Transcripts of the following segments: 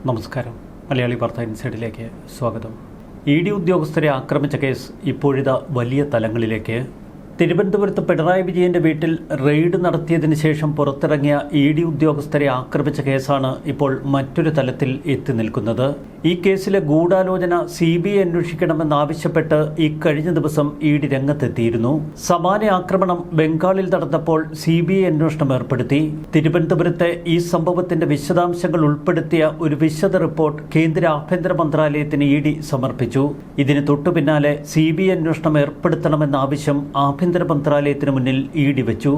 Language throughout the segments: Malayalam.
നമസ്കാരം. മലയാളി വാർത്ത ഇൻസൈഡിലേക്ക് സ്വാഗതം. ED ഉദ്യോഗസ്ഥരെ ആക്രമിച്ച കേസ് ഇപ്പോഴിതാ വലിയ തലങ്ങളിലേക്ക്. തിരുവനന്തപുരത്ത് പിണറായി വിജയന്റെ വീട്ടിൽ റെയ്ഡ് നടത്തിയതിനു ശേഷം പുറത്തിറങ്ങിയ ED ഉദ്യോഗസ്ഥരെ ആക്രമിച്ച കേസാണ് ഇപ്പോൾ മറ്റൊരു തലത്തിൽ എത്തി നിൽക്കുന്നത്. ഈ കേസിലെ ഗൂഢാലോചന CBI അന്വേഷിക്കണമെന്നാവശ്യപ്പെട്ട് ഇക്കഴിഞ്ഞ ദിവസം ED രംഗത്തെത്തിയിരുന്നു. സമാന ആക്രമണം ബംഗാളിൽ നടന്നപ്പോൾ CBI അന്വേഷണം ഏർപ്പെടുത്തി. തിരുവനന്തപുരത്തെ ഈ സംഭവത്തിന്റെ വിശദാംശങ്ങൾ ഉൾപ്പെടുത്തിയ ഒരു വിശദ റിപ്പോർട്ട് കേന്ദ്ര ആഭ്യന്തര മന്ത്രാലയത്തിന് ED സമർപ്പിച്ചു. ഇതിന് തൊട്ടുപിന്നാലെ CBI അന്വേഷണം ഏർപ്പെടുത്തണമെന്ന ആവശ്യം ആഭ്യന്തര മന്ത്രാലയത്തിന് മുന്നിൽ ED വെച്ചു.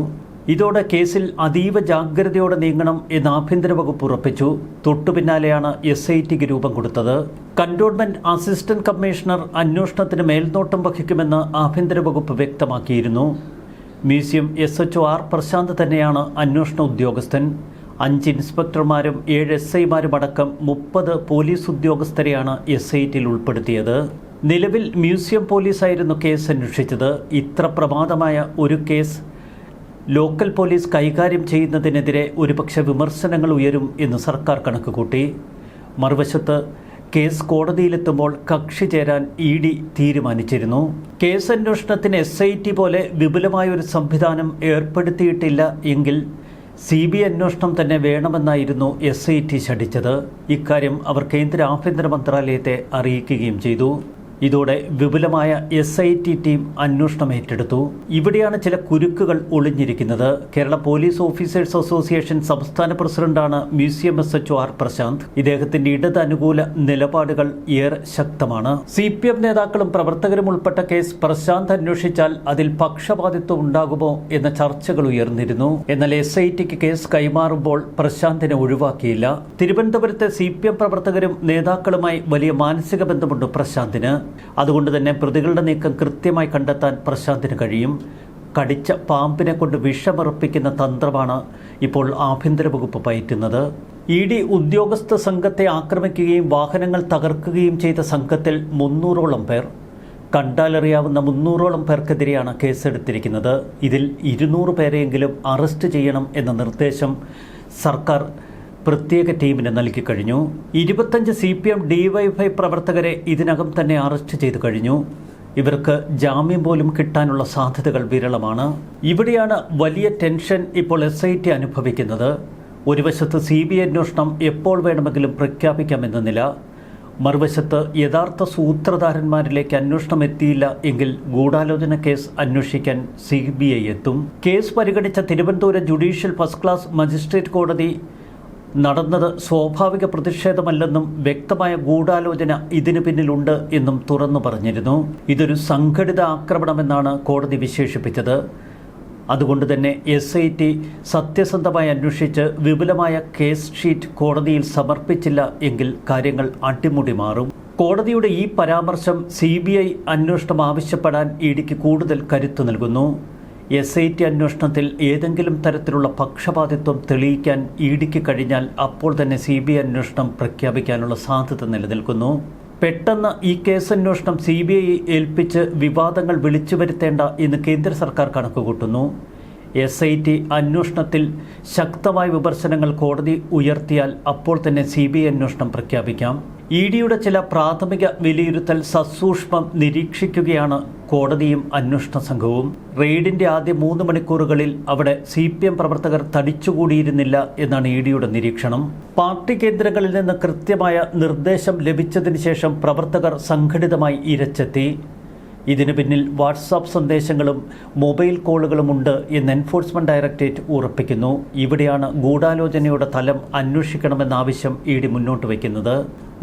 ഇതോടെ കേസിൽ അതീവ ജാഗ്രതയോടെ നീങ്ങണം എന്ന് ആഭ്യന്തര വകുപ്പ് ഉറപ്പിച്ചു. തൊട്ടുപിന്നാലെയാണ് SITക്ക് രൂപം കൊടുത്തത്. കന്റോൺമെന്റ് അസിസ്റ്റന്റ് കമ്മീഷണർ അന്വേഷണത്തിന് മേൽനോട്ടം വഹിക്കുമെന്ന് ആഭ്യന്തര വകുപ്പ് വ്യക്തമാക്കിയിരുന്നു. മ്യൂസിയം SHO R പ്രശാന്ത് തന്നെയാണ് അന്വേഷണ ഉദ്യോഗസ്ഥൻ. 5 ഇൻസ്പെക്ടർമാരും 7 SIമാരും അടക്കം 30 പോലീസ് ഉദ്യോഗസ്ഥരെയാണ് SITയിൽ ഉൾപ്പെടുത്തിയത്. നിലവിൽ മ്യൂസിയം പോലീസായിരുന്നു കേസ് അന്വേഷിച്ചത്. ഇത്ര പ്രമാദമായ ഒരു കേസ് ലോക്കൽ പോലീസ് കൈകാര്യം ചെയ്യുന്നതിനെതിരെ ഒരുപക്ഷെ വിമർശനങ്ങൾ ഉയരും എന്ന് സർക്കാർ കണക്കുകൂട്ടി. മറുവശത്ത് കേസ് കോടതിയിലെത്തുമ്പോൾ കക്ഷി ചേരാൻ ED തീരുമാനിച്ചിരുന്നു. കേസ് അന്വേഷണത്തിന് SIT പോലെ വിപുലമായ ഒരു സംവിധാനം ഏർപ്പെടുത്തിയിട്ടില്ല എങ്കിൽ CBI അന്വേഷണം തന്നെ വേണമെന്നായിരുന്നു SIT ശഠിച്ചത്. ഇക്കാര്യം അവർ കേന്ദ്ര ആഭ്യന്തര മന്ത്രാലയത്തെ അറിയിക്കുകയും ചെയ്തു. ഇതോടെ വിപുലമായ SIT ടീം അന്വേഷണം ഏറ്റെടുത്തു. ഇവിടെയാണ് ചില കുരുക്കുകൾ ഒളിഞ്ഞിരിക്കുന്നത്. കേരള പോലീസ് ഓഫീസേഴ്സ് അസോസിയേഷൻ സംസ്ഥാന പ്രസിഡന്റാണ് മ്യൂസിയം SHO R പ്രശാന്ത്. ഇദ്ദേഹത്തിന്റെ ഇടത് അനുകൂല നിലപാടുകൾ ഏറെ ശക്തമാണ്. CPM നേതാക്കളും പ്രവർത്തകരും ഉൾപ്പെട്ട കേസ് പ്രശാന്ത് അന്വേഷിച്ചാൽ അതിൽ പക്ഷപാതിത്വം ഉണ്ടാകുമോ എന്ന ചർച്ചകൾ ഉയർന്നിരുന്നു. എന്നാൽ SITക്ക് കേസ് കൈമാറുമ്പോൾ പ്രശാന്തിനെ ഒഴിവാക്കിയില്ല. തിരുവനന്തപുരത്തെ CPM പ്രവർത്തകരും നേതാക്കളുമായി വലിയ മാനസിക ബന്ധമുണ്ട് പ്രശാന്തിന്. അതുകൊണ്ട് തന്നെ പ്രതികളുടെ നീക്കം കൃത്യമായി കണ്ടെത്താൻ പ്രശാന്തിന് കഴിയും. കടിച്ച പാമ്പിനെ കൊണ്ട് വിഷമർപ്പിക്കുന്ന തന്ത്രമാണ് ഇപ്പോൾ ആഭ്യന്തര വകുപ്പ് പയറ്റുന്നത്. ED ഉദ്യോഗസ്ഥ സംഘത്തെ ആക്രമിക്കുകയും വാഹനങ്ങൾ തകർക്കുകയും ചെയ്ത സംഘത്തിൽ 300ഓളം പേർ, കണ്ടാലറിയാവുന്ന 300ഓളം പേർക്കെതിരെയാണ് കേസെടുത്തിരിക്കുന്നത്. ഇതിൽ 200 പേരെയെങ്കിലും അറസ്റ്റ് ചെയ്യണം എന്ന നിർദ്ദേശം സർക്കാർ പ്രത്യേക ടീമിന് നൽകിക്കഴിഞ്ഞു. 25 CPM DYFI പ്രവർത്തകരെ ഇതിനകം തന്നെ അറസ്റ്റ് ചെയ്തു കഴിഞ്ഞു. ഇവർക്ക് ജാമ്യം പോലും കിട്ടാനുള്ള സാധ്യതകൾ വിരളമാണ്. ഇവിടെയാണ് വലിയ ടെൻഷൻ ഇപ്പോൾ SIT അനുഭവിക്കുന്നത്. ഒരു വശത്ത് CBI അന്വേഷണം എപ്പോൾ വേണമെങ്കിലും പ്രഖ്യാപിക്കാമെന്ന നില, മറുവശത്ത് യഥാർത്ഥ സൂത്രധാരന്മാരിലേക്ക് അന്വേഷണം എത്തിയില്ല എങ്കിൽ ഗൂഢാലോചന കേസ് അന്വേഷിക്കാൻ CBI എത്തും. കേസ് പരിഗണിച്ച Thiruvananthapuram judicial first class magistrate കോടതി നടന്നത് സ്വാഭാവിക പ്രതിഷേധമല്ലെന്നും വ്യക്തമായ ഗൂഢാലോചന ഇതിനു പിന്നിലുണ്ട് എന്നും തുറന്നു പറഞ്ഞിരുന്നു. ഇതൊരു സംഘടിത ആക്രമണമെന്നാണ് കോടതി വിശേഷിപ്പിച്ചത്. അതുകൊണ്ട് തന്നെ SIT സത്യസന്ധമായി അന്വേഷിച്ച് വിപുലമായ കേസ് ഷീറ്റ് കോടതിയിൽ സമർപ്പിച്ചില്ല എങ്കിൽ കാര്യങ്ങൾ അട്ടിമുടി മാറും. കോടതിയുടെ ഈ പരാമർശം CBI അന്വേഷണം ആവശ്യപ്പെടാൻ EDക്ക് കൂടുതൽ കരുത്തു നൽകുന്നു. SIT അന്വേഷണത്തിൽ ഏതെങ്കിലും തരത്തിലുള്ള പക്ഷപാതിത്വം തെളിയിക്കാൻ EDക്ക് കഴിഞ്ഞാൽ അപ്പോൾ തന്നെ CBI അന്വേഷണം പ്രഖ്യാപിക്കാനുള്ള സാധ്യത നിലനിൽക്കുന്നു. പെട്ടെന്ന് ഈ കേസ് അന്വേഷണം CBI ഏൽപ്പിച്ച് വിവാദങ്ങൾ വിളിച്ചു വരുത്തേണ്ട എന്ന് കേന്ദ്ര സർക്കാർ കണക്കുകൂട്ടുന്നു. SIT അന്വേഷണത്തിൽ ശക്തമായ വിമർശനങ്ങൾ കോടതി ഉയർത്തിയാൽ അപ്പോൾ തന്നെ CBI അന്വേഷണം പ്രഖ്യാപിക്കാം. EDയുടെ ചില പ്രാഥമിക വിലയിരുത്തൽ സസൂക്ഷ്മം നിരീക്ഷിക്കുകയാണ് കോടതിയും അന്വേഷണ സംഘവും. റെയ്ഡിന്റെ ആദ്യ 3 മണിക്കൂറുകളിൽ അവിടെ CPM പ്രവർത്തകർ തടിച്ചുകൂടിയിരുന്നില്ല എന്നാണ് EDയുടെ നിരീക്ഷണം. പാർട്ടി കേന്ദ്രങ്ങളിൽ നിന്ന് കൃത്യമായ നിർദ്ദേശം ലഭിച്ചതിന് ശേഷം പ്രവർത്തകർ സംഘടിതമായി ഇരച്ചെത്തി. ഇതിനു പിന്നിൽ വാട്സാപ്പ് സന്ദേശങ്ങളും മൊബൈൽ കോളുകളും ഉണ്ട് എന്ന് എൻഫോഴ്സ്മെന്റ് ഡയറക്ടറേറ്റ് ഉറപ്പിക്കുന്നു. ഇവിടെയാണ് ഗൂഢാലോചനയുടെ തലം അന്വേഷിക്കണമെന്ന ആവശ്യം ED മുന്നോട്ട് വയ്ക്കുന്നത്.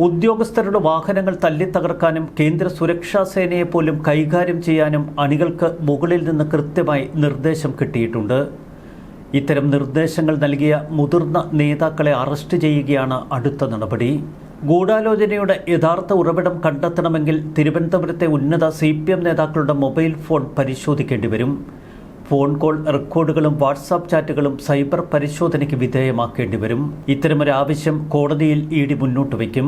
ഉദ്യോഗസ്ഥരുടെ വാഹനങ്ങൾ തല്ലിത്തകർക്കാനും കേന്ദ്ര സുരക്ഷാ സേനയെ പോലും കൈകാര്യം ചെയ്യാനും അണികൾക്ക് മുകളിൽ നിന്ന് കൃത്യമായി നിർദ്ദേശം കിട്ടിയിട്ടുണ്ട്. ഇത്തരം നിർദ്ദേശങ്ങൾ നൽകിയ മുതിർന്ന നേതാക്കളെ അറസ്റ്റ് ചെയ്യുകയാണ് അടുത്ത നടപടി. ഗൂഢാലോചനയുടെ യഥാർത്ഥ ഉറവിടം കണ്ടെത്തണമെങ്കിൽ തിരുവനന്തപുരത്തെ ഉന്നത CPM നേതാക്കളുടെ മൊബൈൽ ഫോൺ പരിശോധിക്കേണ്ടി വരും. ഫോൺ കോൾ റെക്കോർഡുകളും വാട്സാപ്പ് ചാറ്റുകളും സൈബർ പരിശോധനയ്ക്ക് വിധേയമാക്കേണ്ടി വരും. ഇത്തരമൊരു ആവശ്യം കോടതിയിൽ ED മുന്നോട്ട് വയ്ക്കും.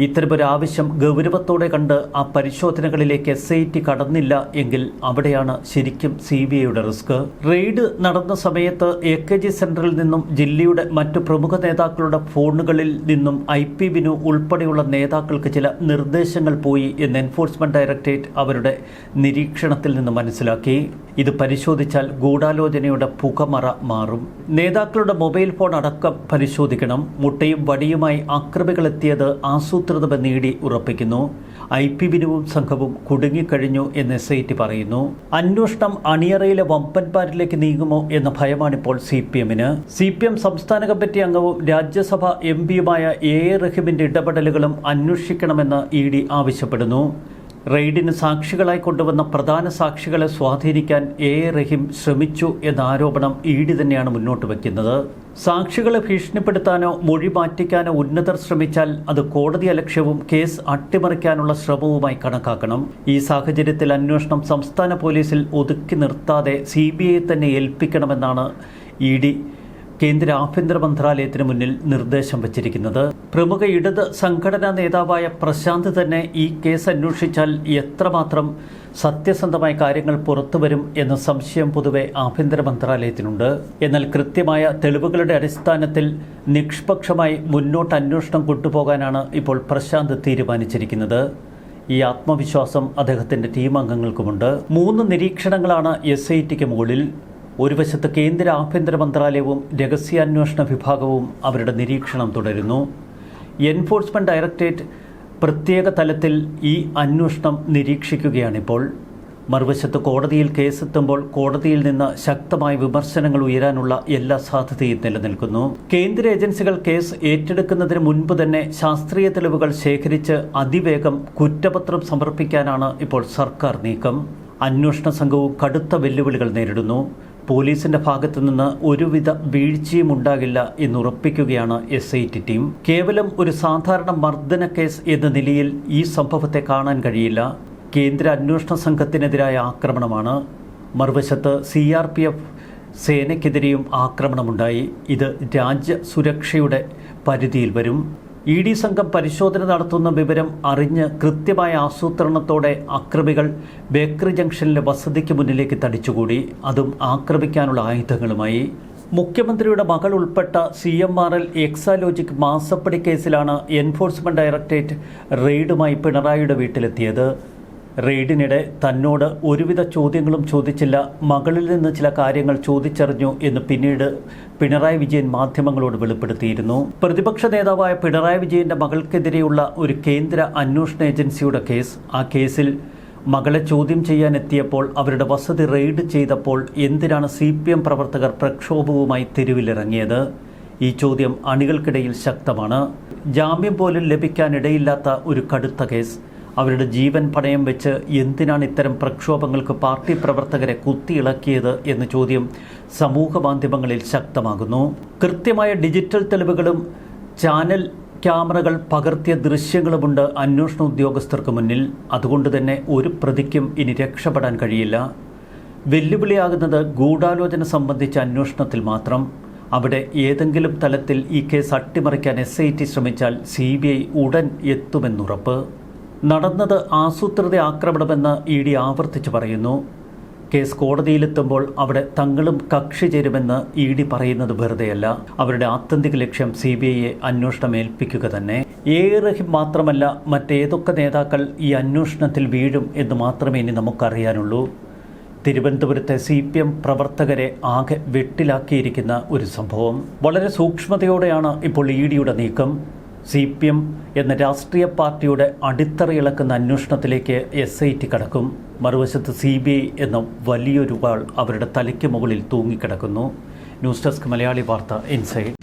ഇത്തരമൊരു ആവശ്യം ഗൗരവത്തോടെ കണ്ട് ആ പരിശോധനകളിലേക്ക് SIT കടന്നില്ല എങ്കിൽ അവിടെയാണ് ശരിക്കും CBIയുടെ റിസ്ക്. റെയ്ഡ് നടന്ന സമയത്ത് AKG സെന്ററിൽ നിന്നും ജില്ലയുടെ മറ്റു പ്രമുഖ നേതാക്കളുടെ ഫോണുകളിൽ നിന്നും IP ബിനു ഉൾപ്പെടെയുള്ള നേതാക്കൾക്ക് ചില നിർദ്ദേശങ്ങൾ പോയി എന്ന് എൻഫോഴ്സ്മെന്റ് ഡയറക്ടറേറ്റ് അവരുടെ നിരീക്ഷണത്തിൽ നിന്ന് മനസ്സിലാക്കി. ഇത് പരിശോധിച്ചാൽ ഗൂഢാലോചനയുടെ പുകമറ മാറും. നേതാക്കളുടെ മൊബൈൽ ഫോൺ അടക്കം പരിശോധിക്കണം. മുട്ടയും വടിയുമായി ആക്രമികളെത്തിയത് ആസൂത്രിതമെന്ന് ED ഉറപ്പിക്കുന്നു. IP ബിനുവും സംഘവും കുടുങ്ങിക്കഴിഞ്ഞു എന്ന് SIT പറയുന്നു. അന്വേഷണം അണിയറയിലെ വമ്പന്മാരിലേക്ക് നീങ്ങുമോ എന്ന ഭയമാണിപ്പോൾ CPMന്. CPM സംസ്ഥാന കമ്മിറ്റി അംഗവും രാജ്യസഭ MPയുമായ AA റഹീമിന്റെ ഇടപെടലുകളും അന്വേഷിക്കണമെന്ന് ED ആവശ്യപ്പെടുന്നു. റെയ്ഡിന് സാക്ഷികളായി കൊണ്ടുവന്ന പ്രധാന സാക്ഷികളെ സ്വാധീനിക്കാൻ AA റഹീം ശ്രമിച്ചു എന്ന ആരോപണം ED തന്നെയാണ് മുന്നോട്ട് വയ്ക്കുന്നത്. സാക്ഷികളെ ഭീഷണിപ്പെടുത്താനോ മൊഴി മാറ്റിക്കാനോ ഉന്നതർ ശ്രമിച്ചാൽ അത് കോടതി അലക്ഷ്യവും കേസ് അട്ടിമറിക്കാനുള്ള ശ്രമവുമായി കണക്കാക്കണം. ഈ സാഹചര്യത്തിൽ അന്വേഷണം സംസ്ഥാന പോലീസിൽ ഒതുക്കി നിർത്താതെ CBI തന്നെ ഏൽപ്പിക്കണമെന്നാണ് ED കേന്ദ്ര ആഭ്യന്തര മന്ത്രാലയത്തിന് മുന്നിൽ നിർദ്ദേശം വച്ചിരിക്കുന്നത്. പ്രമുഖ ഇടത് സംഘടനാ നേതാവായ പ്രശാന്ത് തന്നെ ഈ കേസ് അന്വേഷിച്ചാൽ എത്രമാത്രം സത്യസന്ധമായ കാര്യങ്ങൾ പുറത്തുവരും എന്ന സംശയം പൊതുവെ ആഭ്യന്തര മന്ത്രാലയത്തിനുണ്ട്. എന്നാൽ കൃത്യമായ തെളിവുകളുടെ അടിസ്ഥാനത്തിൽ നിഷ്പക്ഷമായി മുന്നോട്ട് അന്വേഷണം കൊണ്ടുപോകാനാണ് ഇപ്പോൾ പ്രശാന്ത് തീരുമാനിച്ചിരിക്കുന്നത്. ഈ ആത്മവിശ്വാസം അദ്ദേഹത്തിൻ്റെ ടീം അംഗങ്ങൾക്കുമുണ്ട്. 3 നിരീക്ഷണങ്ങളാണ് SITക്ക് മുകളിൽ. ഒരു വശത്ത് കേന്ദ്ര ആഭ്യന്തര മന്ത്രാലയവും രഹസ്യാന്വേഷണ വിഭാഗവും അവരുടെ നിരീക്ഷണം തുടരുന്നു. എൻഫോഴ്സ്മെന്റ് ഡയറക്ടറേറ്റ് പ്രത്യേക തലത്തിൽ ഈ അന്വേഷണം നിരീക്ഷിക്കുകയാണിപ്പോൾ. മറുവശത്ത് കോടതിയിൽ കേസെത്തുമ്പോൾ കോടതിയിൽ നിന്ന് ശക്തമായ വിമർശനങ്ങൾ ഉയരാനുള്ള എല്ലാ സാധ്യതയും നിലനിൽക്കുന്നു. കേന്ദ്ര ഏജൻസികൾ കേസ് ഏറ്റെടുക്കുന്നതിന് മുൻപ് തന്നെ ശാസ്ത്രീയ തെളിവുകൾ ശേഖരിച്ച് അതിവേഗം കുറ്റപത്രം സമർപ്പിക്കാനാണ് ഇപ്പോൾ സർക്കാർ നീക്കം. അന്വേഷണ സംഘവും കടുത്ത വെല്ലുവിളികൾ നേരിടുന്നു. പോലീസിന്റെ ഭാഗത്തു നിന്ന് ഒരുവിധ വീഴ്ചയും ഉണ്ടാകില്ല എന്നുറപ്പിക്കുകയാണ് SIT ടീം. കേവലം ഒരു സാധാരണ മർദ്ദന കേസ് എന്ന നിലയിൽ ഈ സംഭവത്തെ കാണാൻ കഴിയില്ല. കേന്ദ്ര അന്വേഷണ സംഘത്തിനെതിരായ ആക്രമണമാണ്. മറുവശത്ത് CRPF സേനയ്ക്കെതിരെയും ആക്രമണമുണ്ടായി. ഇത് രാജ്യ സുരക്ഷയുടെ പരിധിയിൽ വരും. ED സംഘം പരിശോധന നടത്തുന്ന വിവരം അറിഞ്ഞ് കൃത്യമായ ആസൂത്രണത്തോടെ അക്രമികൾ ബേക്കറി ജംഗ്ഷനിലെ വസതിക്ക് മുന്നിലേക്ക് തടിച്ചുകൂടി. അതും ആക്രമിക്കാനുള്ള ആയുധങ്ങളുമായി. മുഖ്യമന്ത്രിയുടെ മകൾ ഉൾപ്പെട്ട CMRL എക്സാലോജിക് മാസപ്പടി കേസിലാണ് എൻഫോഴ്സ്മെന്റ് ഡയറക്ടറേറ്റ് റെയ്ഡുമായി പിണറായിയുടെ വീട്ടിലെത്തിയത്. റെയ്ഡിനിടെ തന്നോട് ഒരുവിധ ചോദ്യങ്ങളും ചോദിച്ചില്ല, മകളിൽ നിന്ന് ചില കാര്യങ്ങൾ ചോദിച്ചറിഞ്ഞു എന്ന് പിന്നീട് പിണറായി വിജയൻ മാധ്യമങ്ങളോട് വെളിപ്പെടുത്തിയിരുന്നു. പ്രതിപക്ഷ നേതാവായ പിണറായി വിജയന്റെ മകൾക്കെതിരെയുള്ള ഒരു കേന്ദ്ര അന്വേഷണ ഏജൻസിയുടെ കേസ്. ആ കേസിൽ മകളെ ചോദ്യം ചെയ്യാനെത്തിയപ്പോൾ അവരുടെ വസതി റെയ്ഡ് ചെയ്തപ്പോൾ എന്തിനാണ് CPM പ്രവർത്തകർ പ്രക്ഷോഭവുമായി തെരുവിലിറങ്ങിയത്? ഈ ചോദ്യം അണികൾക്കിടയിൽ ശക്തമാണ്. ജാമ്യം പോലും ലഭിക്കാനിടയില്ലാത്ത ഒരു കടുത്ത കേസ്. അവരുടെ ജീവൻ പണയം വെച്ച് എന്തിനാണ് ഇത്തരം പ്രക്ഷോഭങ്ങൾക്ക് പാർട്ടി പ്രവർത്തകരെ കുത്തിയിളക്കിയത് എന്ന ചോദ്യം സമൂഹ മാധ്യമങ്ങളിൽ ശക്തമാകുന്നു. കൃത്യമായ ഡിജിറ്റൽ തെളിവുകളും ചാനൽ ക്യാമറകൾ പകർത്തിയ ദൃശ്യങ്ങളുമുണ്ട് അന്വേഷണ ഉദ്യോഗസ്ഥർക്ക് മുന്നിൽ. അതുകൊണ്ട് തന്നെ ഒരു പ്രതിക്കും ഇനി രക്ഷപ്പെടാൻ കഴിയില്ല. വെല്ലുവിളിയാകുന്നത് ഗൂഢാലോചന സംബന്ധിച്ച അന്വേഷണത്തിൽ മാത്രം. അവിടെ ഏതെങ്കിലും തലത്തിൽ ഈ കേസ് അട്ടിമറിക്കാൻ SIT ശ്രമിച്ചാൽ CBI ഉടൻ എത്തുമെന്നുറപ്പ്. നടന്നത് ആസൂത്രിത ആക്രമണമെന്ന് ED ആവർത്തിച്ച് പറയുന്നു. കേസ് കോടതിയിലെത്തുമ്പോൾ അവിടെ തങ്ങളും കക്ഷി ചേരുമെന്ന് ED പറയുന്നത് വെറുതെയല്ല. അവരുടെ ആത്യന്തിക ലക്ഷ്യം CBIയെ അന്വേഷണം ഏൽപ്പിക്കുക തന്നെ. AA റഹീം മാത്രമല്ല, മറ്റേതൊക്കെ നേതാക്കൾ ഈ അന്വേഷണത്തിൽ വീഴും എന്ന് മാത്രമേ ഇനി നമുക്കറിയാനുള്ളൂ. തിരുവനന്തപുരത്തെ CPM പ്രവർത്തകരെ ആകെ വെട്ടിലാക്കിയിരിക്കുന്ന ഒരു സംഭവം. വളരെ സൂക്ഷ്മതയോടെയാണ് ഇപ്പോൾ EDയുടെ നീക്കം. CPM എന്ന രാഷ്ട്രീയ പാർട്ടിയുടെ അടിത്തറയിളക്കുന്ന അന്വേഷണത്തിലേക്ക് SIT കടക്കും. മറുവശത്ത് CBI എന്ന വലിയൊരു വാൾ അവരുടെ തലയ്ക്ക് മുകളിൽ തൂങ്ങിക്കിടക്കുന്നു. ന്യൂസ് ഡെസ്ക് മലയാളി വാർത്ത ഇൻസൈഡ്.